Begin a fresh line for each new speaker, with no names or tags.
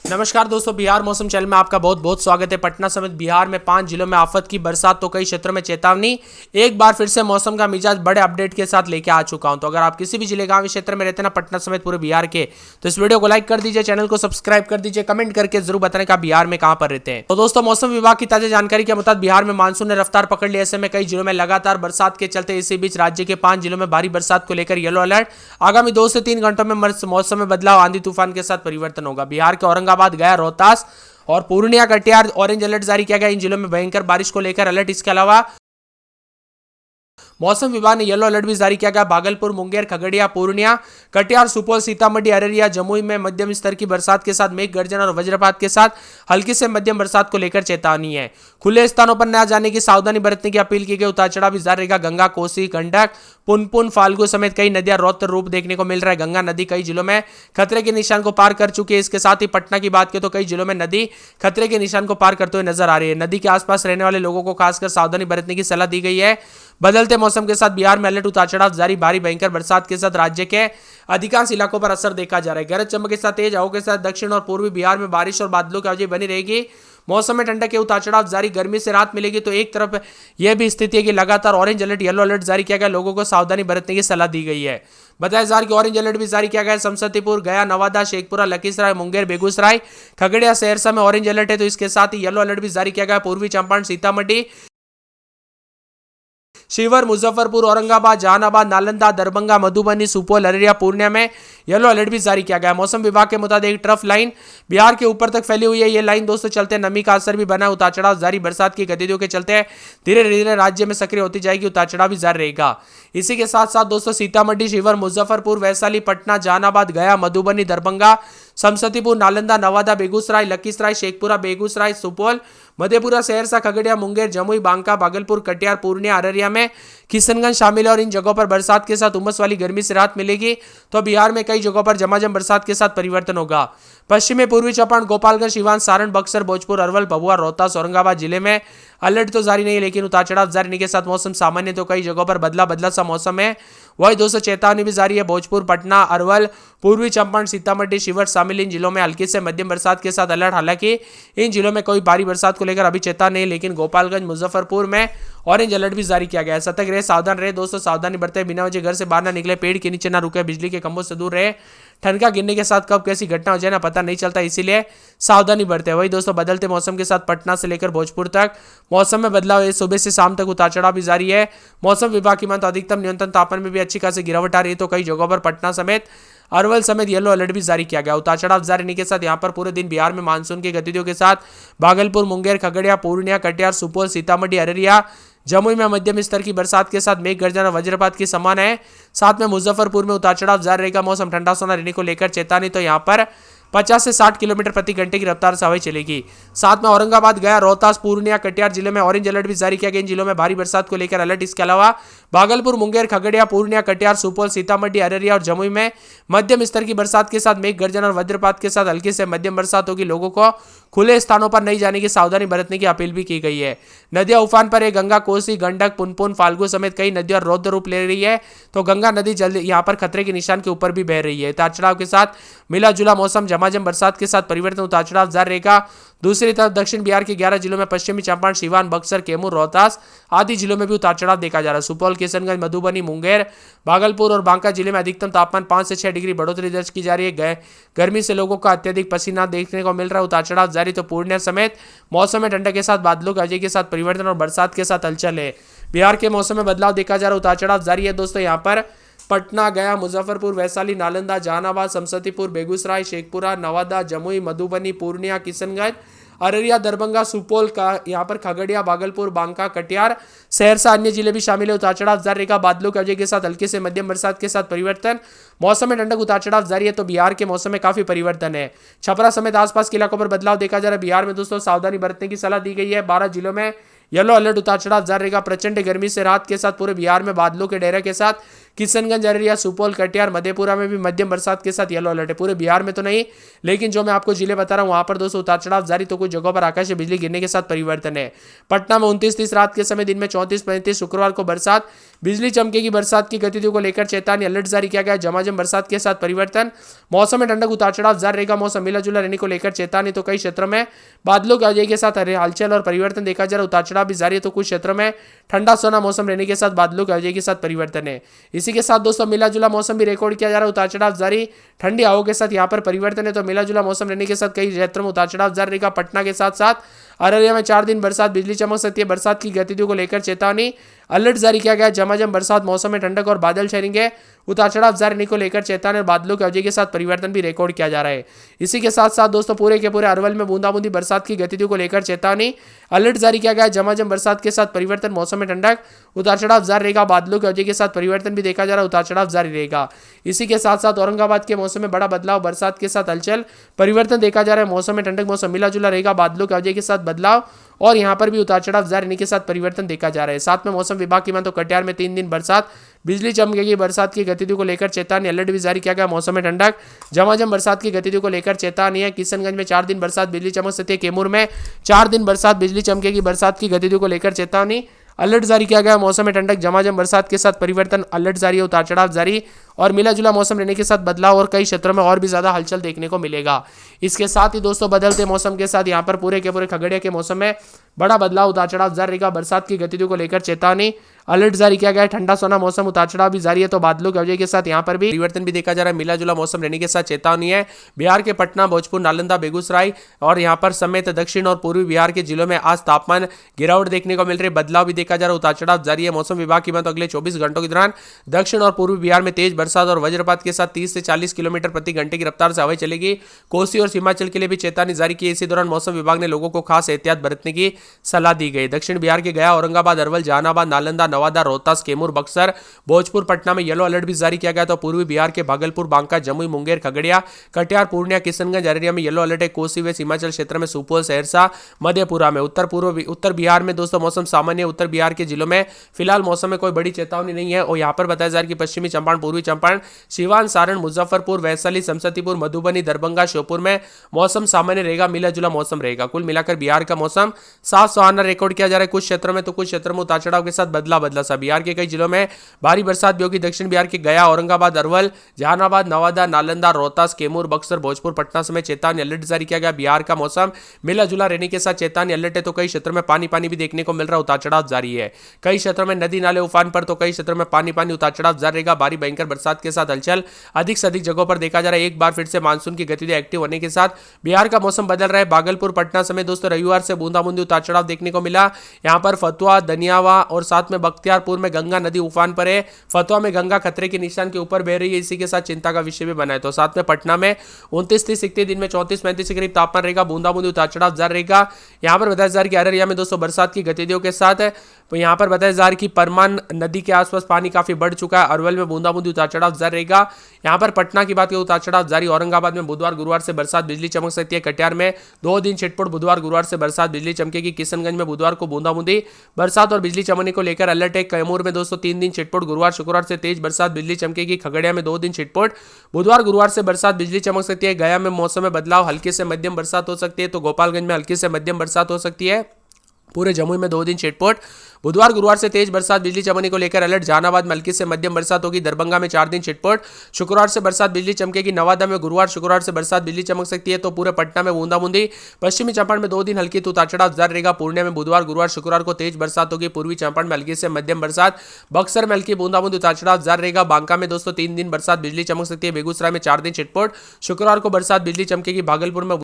नमस्कार दोस्तों, बिहार मौसम चैनल में आपका बहुत बहुत स्वागत है। पटना समेत बिहार में 5 जिलों में आफत की बरसात, तो कई क्षेत्रों में चेतावनी। एक बार फिर से मौसम का मिजाज बड़े अपडेट के साथ लेके आ चुका हूं। तो अगर आप किसी भी जिले गांव क्षेत्र में रहते हैं ना, पटना समेत पूरे बिहार के, तो इस वीडियो को लाइक कर दीजिए, चैनल को सब्सक्राइब कर दीजिए, कमेंट करके जरूर बताने का बिहार में कहां पर रहते हैं। तो दोस्तों, मौसम विभाग की ताजा जानकारी के मुताबिक बिहार में मानसून ने रफ्तार पकड़ ली। ऐसे में कई जिलों में लगातार बरसात के चलते इसी बीच राज्य के 5 जिलों में भारी बरसात को लेकर येलो अलर्ट। आगामी 2 से 3 घंटों में मौसम में बदलाव, आंधी तूफान के साथ परिवर्तन होगा। बिहार के औरंगाबाद, गया, रोहतास और पूर्णिया, कटिहार ऑरेंज अलर्ट जारी किया गया। इन जिलों में भयंकर बारिश को लेकर अलर्ट। इसके अलावा मौसम विभाग ने येलो अलर्ट भी जारी किया गया। भागलपुर, मुंगेर, खगड़िया, पूर्णिया, कटिहार, सुपौल, सीतामढ़ी, अररिया, जमुई में मध्यम स्तर की बरसात के साथ मेघ गर्जन और वज्रपात के साथ हल्की से मध्यम बरसात को लेकर चेतावनी है। खुले स्थानों पर न जाने की सावधानी बरतने की अपील की गई। उतार चढ़ाव भी जारी रहेगा। गंगा, कोसी, गंडक, पुनपुन, फाल्गु समेत कई नदियां रौद्र रूप देखने को मिल रहा है। गंगा नदी कई जिलों में खतरे के निशान को पार कर चुकी है। इसके साथ ही पटना की बात करें तो कई जिलों में नदी खतरे के निशान को पार करते हुए नजर आ रही है। नदी के आसपास रहने वाले लोगों को खासकर सावधानी बरतने की सलाह दी गई है। बदलते मौसम के साथ बिहार में अलर्ट, उतार चढ़ाव जारी। भारी भयंकर बरसात के साथ राज्य के अधिकांश इलाकों पर असर देखा जा रहा है। गरज चमक के साथ तेज हवाओं के साथ दक्षिण और पूर्वी बिहार में बारिश और बादलों की अवधि बनी रहेगी। मौसम में ठंडक के उतार चढ़ाव जारी। गर्मी से राहत मिलेगी तो एक तरफ यह भी स्थिति है कि लगातार ऑरेंज अलर्ट, येलो अलर्ट जारी किया गया। लोगों को सावधानी बरतने की सलाह दी गई है। बताया जा रहा है कि ऑरेंज अलर्ट भी जारी किया गया है। समस्तीपुर, गया, नवादा, शेखपुरा, लखीसराय, मुंगेर, बेगूसराय, खगड़िया, सहरसा में ऑरेंज अलर्ट है। तो इसके साथ ही येलो अलर्ट भी जारी किया गया। पूर्वी चंपारण, सीतामढ़ी, शिवहर, मुजफ्फरपुर, औरंगाबाद, जहानाबाद, नालंदा, दरभंगा, मधुबनी, सुपौल, अररिया, पूर्णिया में येलो अलर्ट भी जारी किया गया। मौसम विभाग के मुताबिक एक ट्रफ लाइन बिहार के ऊपर तक फैली हुई है। ये लाइन दोस्तों चलते नमी का असर भी बना। उतार चढ़ाव जारी। बरसात की गतिविधियों के चलते धीरे धीरे राज्य में सक्रिय होती जाएगी। उतार चढ़ाव भी जारी रहेगा। इसी के साथ साथ दोस्तों सीतामढ़ी, शिवहर, मुजफ्फरपुर, वैशाली, पटना, जहानाबाद, गया, मधुबनी, दरभंगा, समस्तीपुर, नालंदा, नवादा, बेगूसराय, लखीसराय, शेखपुरा, बेगूसराय, सुपौल, मधेपुरा, सहरसा, खगड़िया, मुंगेर, जमुई, बांका, भागलपुर, कटिहार, पूर्णिया, अररिया में किशनगंज शामिल है। और इन जगहों पर बरसात के साथ उमस वाली गर्मी से राहत मिलेगी। तो बिहार में कई जगहों पर झमाझम बरसात के साथ परिवर्तन होगा। पश्चिमी पूर्वी चंपारण, गोपालगंज, सिवान, सारण, बक्सर, भोजपुर, अरवल, भभुआ, रोहतास, औरंगाबाद जिले में अलर्ट तो जारी नहीं है, लेकिन उतार चढ़ाव जारी के साथ मौसम सामान्य, तो कई जगहों पर बदला बदला सा मौसम है। वही दोस्तों चेतावनी भी जारी है। भोजपुर, पटना, अरवल, पूर्वी चंपारण, सीतामढ़ी, शिवहर शामिल इन जिलों में हल्की से मध्यम बरसात के साथ अलर्ट। हालांकि इन जिलों में कोई भारी बरसात को लेकर अभी चेतावनी नहीं, लेकिन गोपालगंज, मुजफ्फरपुर में ऑरेंज अलर्ट भी जारी किया गया है। सतर्क रहे, सावधान रहे दोस्तों, सावधानी बरते, बिना वजह घर से बाहर ना निकले, पेड़ के नीचे ना रुके, बिजली के खंभों से दूर रहे। ठनका गिरने के साथ कब कैसी घटना हो जाए ना पता नहीं चलता, इसीलिए सावधानी बरते। वही दोस्तों बदलते मौसम के साथ पटना से लेकर भोजपुर तक मौसम में बदलाव है। सुबह से शाम तक उतार चढ़ाव भी जारी है। मौसम विभाग की माने तो अधिकतम न्यूनतम तापमान में भी अच्छी खासी गिरावट आ रही है। तो कई जगहों पर पटना समेत अरवल समेत येलो अलर्ट भी जारी किया गया। उतार चढ़ाव जारी रहने के साथ यहां पर पूरे दिन बिहार में मानसून की गतिविधियों के साथ भागलपुर, मुंगेर, खगड़िया, पूर्णिया, कटिहार, सुपौल, सीतामढ़ी, अररिया, जमुई में मध्यम स्तर की बरसात के साथ मेघ गर्जन और वज्रपात की संभावना है। साथ में मुजफ्फरपुर में उतार चढ़ाव जारी रहेगा। मौसम ठंडा सोना रहने को लेकर चेतावनी, तो यहाँ पर 50 से 60 किलोमीटर प्रति घंटे की रफ्तार से हवाएं चलेगी। साथ में औरंगाबाद, गया, रोहतास, पूर्णिया, कटिहार जिले में ऑरेंज अलर्ट भी जारी किया गया। इन जिलों में भारी बरसात को लेकर अलर्ट। इसके अलावा भागलपुर, मुंगेर, खगड़िया, पूर्णिया, कटिहार, सुपौल, सीतामढ़ी, अररिया और जमुई में मध्यम स्तर की बरसात के साथ मेघ गर्जन और वज्रपात के साथ हल्की से मध्यम बरसात होगी। लोगों को खुले स्थानों पर नहीं जाने की सावधानी बरतने की अपील भी की गई है। नदियां उफान पर है। गंगा, कोसी, गंडक, पुनपुन, फाल्गु समेत कई नदियां रौद्र रूप ले रही है। तो गंगा नदी जल्द यहाँ पर खतरे के निशान के ऊपर भी बह रही है। उतार चढ़ाव के साथ मिला जुला मौसम, झमाझम बरसात के साथ परिवर्तन, उतार चढ़ाव जारी रहेगा। दूसरी तरफ दक्षिण बिहार के 11 जिलों में पश्चिमी चंपारण, सिवान, बक्सर, कैमूर, रोहतास आदि जिलों में भी उतार चढ़ाव देखा जा रहा है। सुपौल, किशनगंज, मधुबनी, मुंगेर, भागलपुर और बांका जिले में अधिकतम तापमान 5 से 6 डिग्री बढ़ोतरी दर्ज की जा रही है। गर्मी से लोगों का अत्यधिक पसीना देखने को मिल रहा है। उतार चढ़ाव जारी। तो पूर्णिया समेत मौसम में ठंडक के साथ बादलों की अजय के साथ परिवर्तन और बरसात के साथ हलचल है। बिहार के मौसम में बदलाव देखा जा रहा है। उतार चढ़ाव जारी है दोस्तों। यहाँ पर पटना, गया, मुजफ्फरपुर, वैशाली, नालंदा, जहानाबाद, समस्तीपुर, बेगूसराय, शेखपुरा, नवादा, जमुई, मधुबनी, पूर्णिया, किशनगंज, अररिया, दरभंगा, सुपौल का यहाँ पर खगड़िया, भागलपुर, बांका, कटिहार, सहरसा अन्य जिले भी शामिल है। उतार चढ़ाव जारी रहेगा। बादलों की वजह के साथ हल्के से मध्यम बरसात के साथ परिवर्तन। मौसम में ठंडक, उतार चढ़ाव जारी है। तो बिहार के मौसम में काफी परिवर्तन है। छपरा समेत आसपास के इलाकों पर बदलाव देखा जा रहा है। बिहार में दोस्तों सावधानी बरतने की सलाह दी गई है। 12 जिलों में येलो अलर्ट, उतार चढ़ाव जारी रहेगा। प्रचंड गर्मी से राहत के साथ पूरे बिहार में बादलों के डेरे के साथ किशनगंज, अररिया, सुपौल, कटिहार, मधेपुरा में भी मध्यम बरसात के साथ येलो अलर्ट है। पूरे बिहार में तो नहीं, लेकिन जो मैं आपको जिले बता रहा हूँ वहां पर दोस्तों उतार चढ़ाव जारी, तो कुछ जगहों पर आकाशीय बिजली गिरने के साथ परिवर्तन है। पटना में 29-30 रात के समय, दिन में 34-35 शुक्रवार को बरसात, बिजली चमकेगी। बरसात की गतिविधियों को लेकर चेतावनी, अलर्ट जारी किया गया। झमाझम बरसात के साथ परिवर्तन, मौसम में ठंडक, उतार चढ़ाव जारी रहेगा। मौसम मिला जुला रहने को लेकर चेतावनी, तो कई क्षेत्रों में बादलों की आवाजाही के साथ हलचल और परिवर्तन देखा जा रहा है। उतार चढ़ाव भी जारी है, तो कुछ क्षेत्रों में ठंडा सोना मौसम रहने के साथ बादलों की आवाजाही के साथ परिवर्तन है। इसी के साथ दोस्तों मिला जुला मौसम भी रिकॉर्ड किया जा रहा है। उतार चढ़ाव जारी, ठंडी हवाओं के साथ यहाँ पर परिवर्तन है, तो मिला जुला मौसम रहने के साथ कई क्षेत्रों में उतार चढ़ाव जारी रहेगा। पटना के साथ साथ अररिया में 4 दिन बरसात, बिजली चमक सकती है। बरसात की गतिविधियों को लेकर चेतावनी, अलर्ट जारी किया गया। झमाझम बरसात, मौसम में ठंडक और बादल छाएंगे। उतार चढ़ाव जारी रहने को लेकर चेतावनी और बादलों की आवाजाही के साथ परिवर्तन भी रिकॉर्ड किया जा रहा है। इसी के साथ साथ दोस्तों पूरे के पूरे अरवल में बूंदाबूंदी बरसात की गतिविधियों को लेकर चेतावनी, अलर्ट जारी किया गया। झमाझम बरसात के साथ परिवर्तन, मौसम में ठंडक, उतार चढ़ाव जारी रहेगा। बादलों की आवाजाही के साथ परिवर्तन भी देखा जा रहा है। उतार चढ़ाव जारी रहेगा। इसी के साथ साथ औरंगाबाद के मौसम में बड़ा बदलाव, बरसात के साथ हलचल, परिवर्तन देखा जा रहा है। मौसम में ठंडक, मौसम मिला जुला रहेगा। बादलों की आवाजाही के साथ बदलाव और यहां पर भी उतार चढ़ाव जारी रहने के साथ परिवर्तन देखा जा रहा है। साथ में मौसम विभाग की माने तो कटिहार में 3 दिन बरसात, बिजली चमकेगी। बरसात की गतिविधियों को लेकर चेतावनी, अलर्ट भी जारी किया गया। मौसम में ठंडक, झमाझम बरसात की गतिविधियों को लेकर चेतावनी है। किशनगंज में 4 दिन बरसात, बिजली चमक सकती है। कैमूर में 4 दिन बरसात, बिजली चमकेगी। बरसात की गतिविधियों को लेकर चेतावनी, अलर्ट जारी किया गया। मौसम में ठंडक, झमाझम बरसात के साथ परिवर्तन, अलर्ट जारी है। उतार चढ़ाव जारी और मिला जुला मौसम रहने के साथ बदलाव और कई क्षेत्रों में और भी ज्यादा हलचल देखने को मिलेगा। इसके साथ ही दोस्तों बदलते मौसम के साथ यहाँ पर पूरे के पूरे खगड़िया के मौसम में बड़ा बदलाव, उतार चढ़ाव जारी रहेगा। बरसात की गतिविधियों को लेकर चेतावनी, अलर्ट जारी किया गया है। ठंडा सोना मौसम, उतार चढ़ाव भी जारी है, तो बादलों की वजह के साथ यहाँ पर भी परिवर्तन भी देखा जा रहा है। मिला जुला मौसम रहने के साथ चेतावनी है। बिहार के पटना, भोजपुर, नालंदा, बेगूसराय और यहाँ पर समेत दक्षिण और पूर्वी बिहार के जिलों में आज तापमान गिरावट देखने को मिल रही है। बदलाव भी देखा जा रहा है। उतार चढ़ाव जारी है। मौसम विभाग की बात अगले 24 घंटों के दौरान दक्षिण और पूर्वी बिहार में तेज बरसात और वज्रपात के साथ 30 से 40 किलोमीटर प्रति घंटे की रफ्तार से हवाएं चलेगी। कोसी और सीमांचल के लिए भी चेतावनी जारी की है। इसी दौरान मौसम विभाग ने लोगों को खास एहतियात बरतने की सलाह दी गई। दक्षिण बिहार के गया, औरंगाबाद, अरवल, जहानाबाद, नालंदा, नवादा, रोहतास, कैमूर, बक्सर, भोजपुर, पटना में येलो अलर्ट भी जारी किया गया। तो पूर्वी बिहार के भागलपुर, बांका, जमुई, मुंगेर, खगड़िया, कटिहार, पूर्णिया, किशनगंज, अररिया में येलो अलर्ट है। कोसी व सीमांचल क्षेत्र में सुपौल, सहरसा, मधेपुरा में। उत्तर बिहार में दोस्तों मौसम सामान्य। उत्तर बिहार के जिलों में फिलहाल मौसम में कोई बड़ी चेतावनी नहीं है। और यहाँ पर बताया जा रहा है कि पश्चिमी चंपारण, पूर्वी चंपारण, सिवान, सारण, मुजफ्फरपुर, वैशाली, समस्तीपुर, मधुबनी, दरभंगा, श्योपुर में मौसम सामान्य रहेगा। मिला जुला मौसम रहेगा। कुल मिलाकर बिहार का मौसम साफ सुहाना रिकॉर्ड किया जा रहा है। कुछ क्षेत्रों में तो कुछ क्षेत्रों में उतार चढ़ाव के साथ बदला सा। बिहार के कई जिलों में भारी बरसात भी होगी। दक्षिण बिहार के गया, औरंगाबाद, अरवल, जहानाबाद, नवादा, नालंदा, रोहतास, कैमूर, बक्सर, भोजपुर, पटना समेत चेतावनी अलर्ट जारी किया गया। बिहार का मौसम मिला जुला रहने के साथ चेतावनी अलर्ट है। तो कई क्षेत्रों में पानी भी देखने को मिल रहा है। उतार चढ़ाव जारी है। कई क्षेत्रों में नदी नाले उफान पर, तो कई क्षेत्रों में पानी उतार चढ़ाव जारी रहेगा। भारी भयंकर बरसात के साथ हलचल अधिक से अधिक जगहों पर देखा जा रहा है। एक बार फिर से मानसून की गतिविधियां एक्टिव होने के साथ बिहार का मौसम बदल रहा है। भागलपुर, पटना समेत दोस्तों रविवार से बूंदाबूंदी उतार चढ़ाव देखने को मिला। यहां पर फतुहा, दनियावा और साथ में बख्तियारपुर में गंगा नदी उफान पर है। फतुहा में गंगा खतरे के निशान के ऊपर बह रही है। इसी के साथ चिंता का विषय भी बना है। तो साथ में पटना में 29-30 दिन में 34-35 के करीब तापमान रहेगा। बूंदाबूंदी उतार चढ़ाव जारी रहेगा। यहां पर बताया जा रहा है कि अररिया में दोस्तों बरसात की गतिविधियों के साथ है। तो यहां पर बताया जा रहा है कि परमान नदी के आसपास पानी काफी बढ़ चुका है। अरवल में बूंदाबूंदी उतार चढ़ाव जारी रहेगा। यहां पर पटना की बात करें, उतार चढ़ाव जारी। औरंगाबाद में बुधवार गुरुवार से बरसात, बिजली चमक सकती है। कटिहार में 2 दिन छिटपुट, बुधवार गुरुवार से बरसात, बिजली चमकेगी। किशनगंज में बुधवार को बूंदाबूंदी बरसात और बिजली चमकने को लेकर अलर्ट है। कैमूर में दोस्तों 3 दिन छिटपुट, गुरुवार शुक्रवार से तेज बरसात, बिजली चमकेगी। खगड़िया में 2 दिन छिटपुट, बुधवार गुरुवार से बरसात, बिजली चमक सकती है। गया में मौसम में बदलाव, हल्की से मध्यम बरसात हो सकती है। तो गोपालगंज में हल्की से मध्यम बरसात हो सकती है। पूरे जमुई में 2 दिन छिटपुट, बुधवार गुरुवार से तेज बरसात, बिजली चमकने को लेकर अलर्ट। जहानाबाद में हल्की से मध्यम बरसात होगी। दरभंगा में 4 दिन छिटपुट, शुक्रवार से बरसात, बिजली चमकेगी। नवादा में गुरुवार शुक्रवार से बरसात, बिजली चमक सकती है। तो पूरे पटना में बूंदाबूंदी। पश्चिमी चंपारण में 2 दिन हल्की तो उतार चढ़ाव जारी रहेगा। पूर्णिया में बुधवार गुरुवार शुक्रवार को तेज बरसात होगी। पूर्वी चंपारण में हल्की से मध्यम बरसात, बक्सर में हल्की बूंदाबूंदी उतार चढ़ाव जारी रहेगा। बांका में दोस्तों 3 दिन बरसात, बिजली चमक सकती है। बेगूसराय में 4 दिन छिटपुट, शुक्रवार को बरसात, बिजली चमकेगी। भागलपुर में